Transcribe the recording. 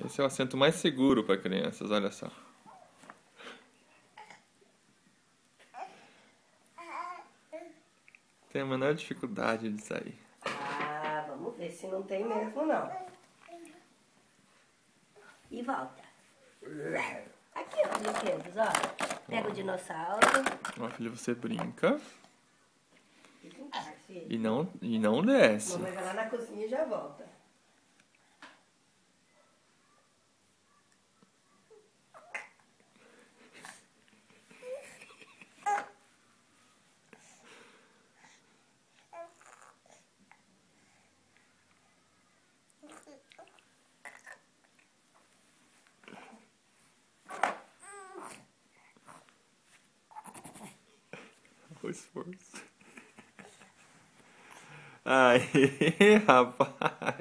Esse é o assento mais seguro para crianças, olha só. Tem a menor dificuldade de sair. Ah, vamos ver se não tem mesmo, não. E volta. Aqui, ó, brinquedos, ó. Pega o dinossauro. Ó, filho, você brinca Fica em paz, filho. e não desce. Mamãe vai lá na cozinha e já volta. O esforço. Aí, rapaz.